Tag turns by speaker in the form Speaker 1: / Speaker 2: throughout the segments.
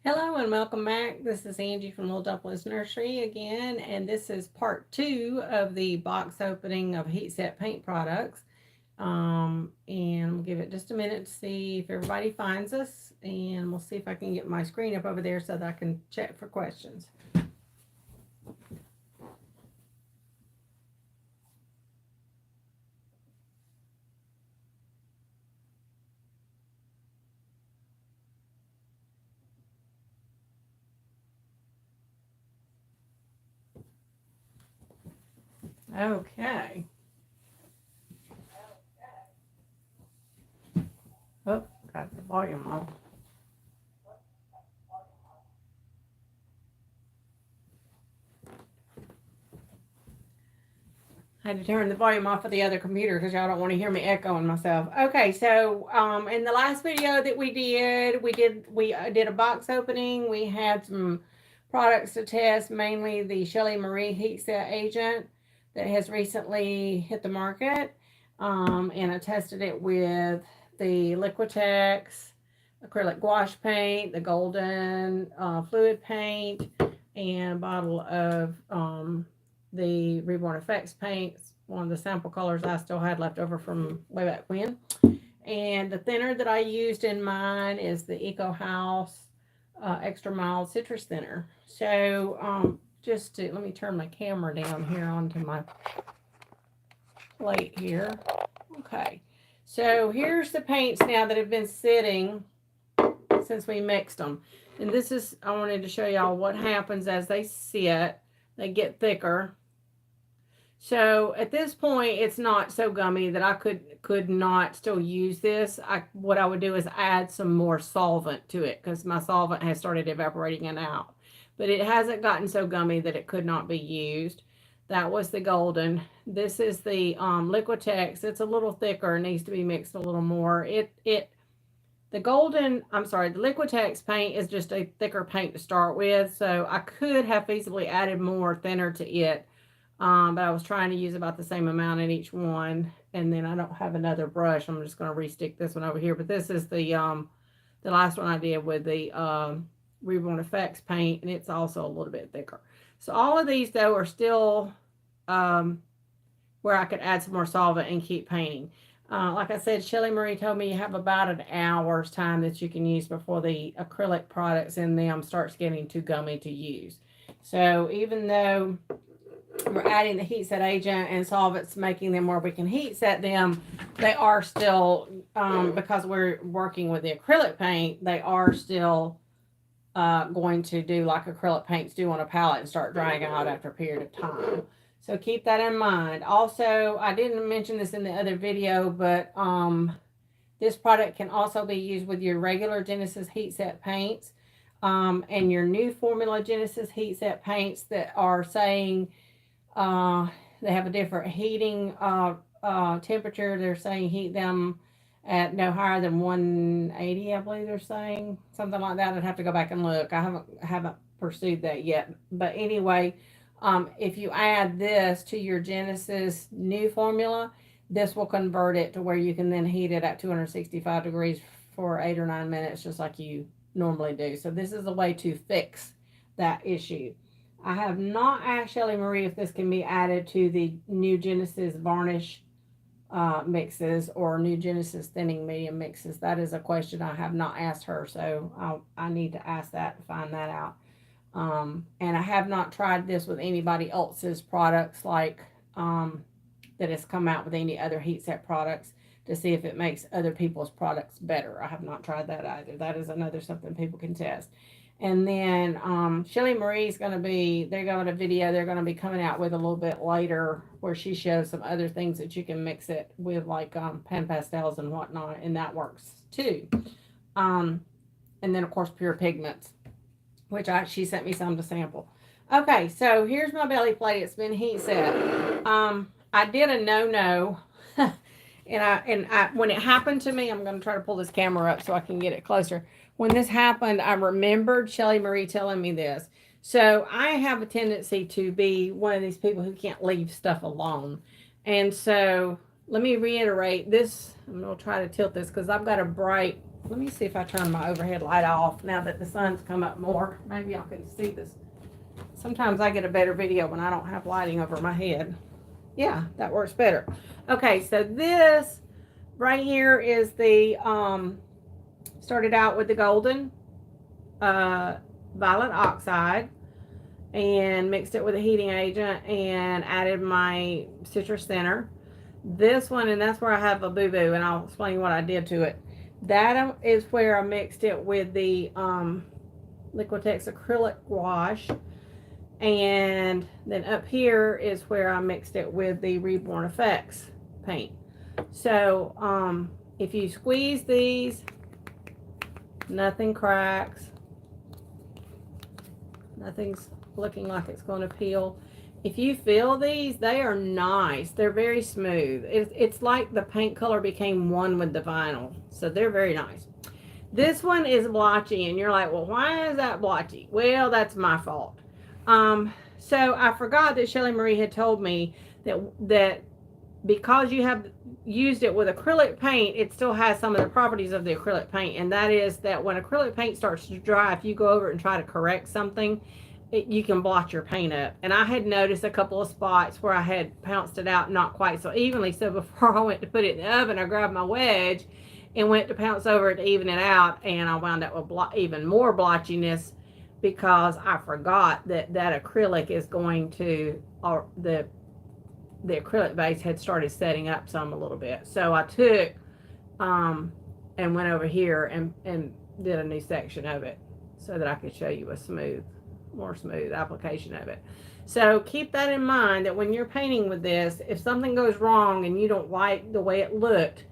Speaker 1: Hello and welcome back. This is Angie from Little Dumplings Nursery again, and this is part two of the box opening of Heat Set paint products. And we'll give it just a minute to see if everybody finds us, and we'll see if I can get my screen up over there so that I can check for questions. Okay. Oh, got the volume on. I had to turn the volume off of the other computer because y'all don't want to hear me echoing myself. Okay, so in the last video that we did a box opening. We had some products to test, mainly the Shelly Marie Heat Set Agent that has recently hit the market, and I tested it with the Liquitex acrylic gouache paint, the golden fluid paint, and a bottle of the Reborn Effects paints, one of the sample colors I still had left over from way back when. And the thinner that I used in mine is the Eco House Extra Mild Citrus Thinner. So just to let me turn my camera down here onto my plate here. Okay, so here's the paints now that have been sitting since we mixed them. And this is, I wanted to show y'all what happens as they sit. They get thicker. So at this point, it's not so gummy that I could not still use this. What I would do is add some more solvent to it because my solvent has started evaporating it out. But it hasn't gotten so gummy that it could not be used. That was the golden. This is the Liquitex. It's a little thicker, needs to be mixed a little more. The golden, I'm sorry, the Liquitex paint is just a thicker paint to start with, so I could have feasibly added more thinner to it, but I was trying to use about the same amount in each one, and then I don't have another brush. I'm just going to re-stick this one over here, but this is the last one I did with the Reborn Effects paint, and it's also a little bit thicker. So all of these, though, are still where I could add some more solvent and keep painting. Like I said, Shelly Marie told me you have about an hour's time that you can use before the acrylic products in them starts getting too gummy to use. So even though we're adding the heat set agent and solvents, making them where we can heat set them, they are still, because we're working with the acrylic paint, they are still going to do like acrylic paints do on a palette and start drying out after a period of time. So keep that in mind. Also, I didn't mention this in the other video, but this product can also be used with your regular Genesis heat set paints, and your new formula Genesis heat set paints that are saying they have a different heating temperature. They're saying heat them at no higher than 180, I believe they're saying. Something like that. I'd have to go back and look. I haven't pursued that yet. But anyway, if you add this to your Genesis new formula, this will convert it to where you can then heat it at 265 degrees for 8 or 9 minutes, just like you normally do. So this is a way to fix that issue. I have not asked Shelly Marie if this can be added to the new Genesis varnish mixes or new Genesis thinning medium mixes. That is a question I have not asked her, so I need to ask that and find that out. And I have not tried this with anybody else's products like that has come out with any other heat set products to see if it makes other people's products better. I have not tried that either. That is another something people can test. And then Shelly Marie's going to be, they're going to video they're going to be coming out with a little bit later where she shows some other things that you can mix it with, like pan pastels and whatnot, and that works too. And then, of course, pure pigments, which she sent me some to sample. Okay, so here's my belly plate. It's been heat set. I did a no-no. And I when it happened to me, I'm going to try to pull this camera up so I can get it closer. When this happened, I remembered Shelly Marie telling me this. So I have a tendency to be one of these people who can't leave stuff alone. And so let me reiterate this. I'm going to try to tilt this because I've got a bright let me see if I turn my overhead light off now that the sun's come up more. Maybe y'all can see this. Sometimes I get a better video when I don't have lighting over my head. Yeah, that works better. Okay, so this right here is the, started out with the golden violet oxide and mixed it with a heating agent and added my citrus thinner. This one, and that's where I have a boo-boo, and I'll explain what I did to it. That is where I mixed it with the Liquitex acrylic wash. And then up here is where I mixed it with the Reborn Effects paint. So if you squeeze these, nothing cracks. Nothing's looking like it's going to peel. If you feel these, they are nice. They're very smooth. It's like the paint color became one with the vinyl. So they're very nice. This one is blotchy, and you're like, well, why is that blotchy? Well, that's my fault. So I forgot that Shelly Marie had told me that because you have used it with acrylic paint, it still has some of the properties of the acrylic paint, and that is that when acrylic paint starts to dry, if you go over it and try to correct something, you can blotch your paint up. And I had noticed a couple of spots where I had pounced it out not quite so evenly, so before I went to put it in the oven, I grabbed my wedge and went to pounce over it to even it out, and I wound up with even more blotchiness because I forgot that acrylic is going to, or the acrylic base had started setting up some a little bit. So I took and went over here and did a new section of it so that I could show you a more smooth application of it. So keep that in mind, that when you're painting with this, if something goes wrong and you don't like the way it looked,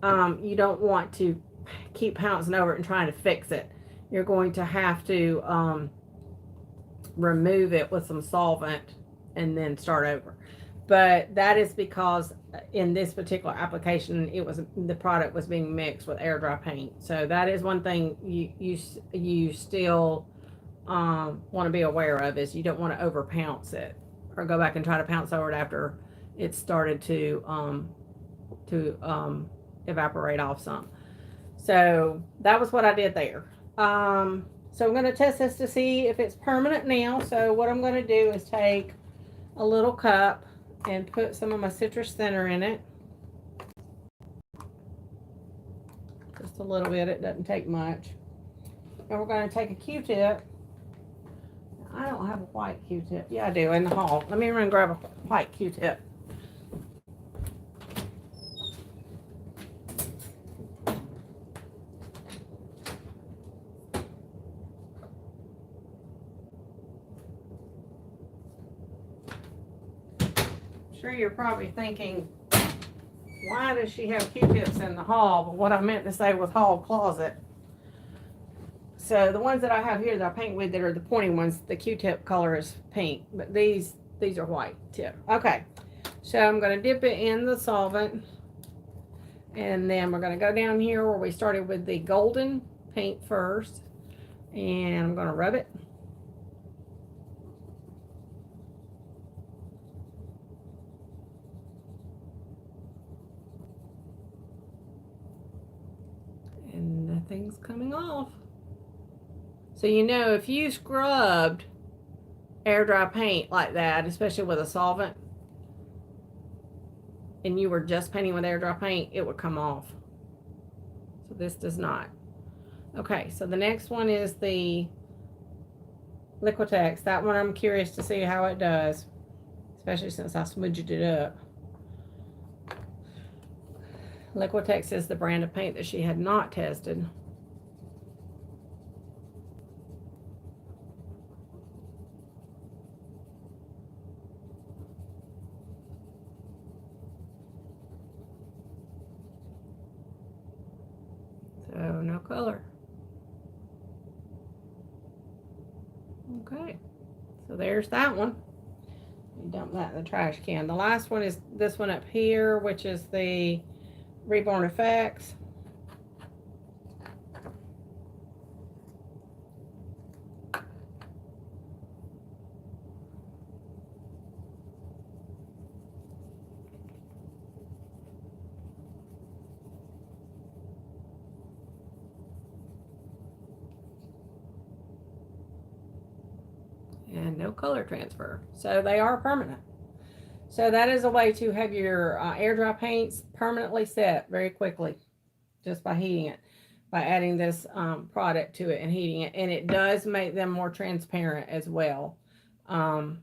Speaker 1: you don't want to keep pouncing over it and trying to fix it. You're going to have to remove it with some solvent and then start over. But that is because in this particular application, the product was being mixed with air dry paint. So that is one thing you still want to be aware of, is you don't want to over pounce it or go back and try to pounce over it after it started to evaporate off some. So that was what I did there. So I'm going to test this to see if it's permanent now. So what I'm going to do is take a little cup and put some of my citrus thinner in it. Just a little bit, it doesn't take much. And we're going to take a Q-tip. I don't have a white Q-tip. Yeah, I do, in the hall. Let me run and grab a white Q-tip. Sure, you're probably thinking, why does she have Q-tips in the hall? But what I meant to say was hall closet. So the ones that I have here that I paint with that are the pointing ones, the Q-tip color is pink, but these are white tip. Okay, so I'm going to dip it in the solvent, and then we're going to go down here where we started with the golden paint first, and I'm going to rub it. And nothing's coming off. So you know, if you scrubbed air dry paint like that, especially with a solvent, and you were just painting with air dry paint, it would come off. So this does not. Okay, so the next one is the Liquitex. That one I'm curious to see how it does, especially since I smudged it up. Liquitex is the brand of paint that she had not tested. So no color. Okay, so there's that one. Dump that in the trash can. The last one is this one up here, which is the Reborn Effects. and no color transfer. So they are permanent. So that is a way to have your air dry paints permanently set very quickly just by heating it, by adding this product to it and heating it. And it does make them more transparent as well. Um,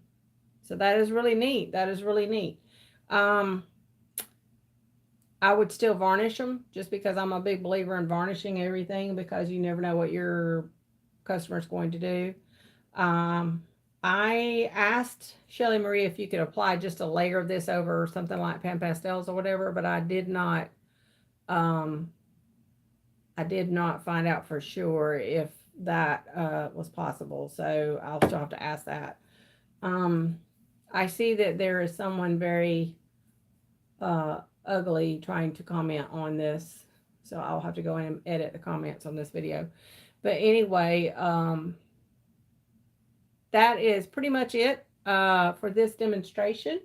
Speaker 1: so that is really neat. That is really neat. Um, I would still varnish them just because I'm a big believer in varnishing everything because you never know what your customer is going to do. Um, I asked Shelly Marie if you could apply just a layer of this over something like Pan Pastels or whatever, but um, I did not find out for sure if that was possible. So I'll still have to ask that. Um, I see that there is someone very ugly trying to comment on this. So I'll have to go in and edit the comments on this video. But anyway, that is pretty much it for this demonstration.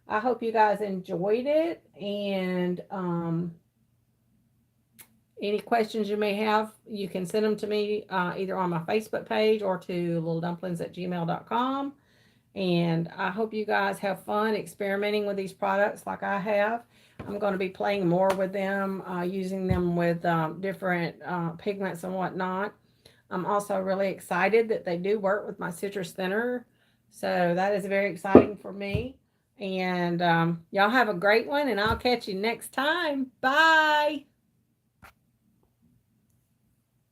Speaker 1: I hope you guys enjoyed it. And any questions you may have, you can send them to me either on my Facebook page or to littledumplings@gmail.com. And I hope you guys have fun experimenting with these products like I have. I'm going to be playing more with them, using them with different pigments and whatnot. I'm also really excited that they do work with my citrus thinner. So that is very exciting for me. And y'all have a great one, and I'll catch you next time. Bye.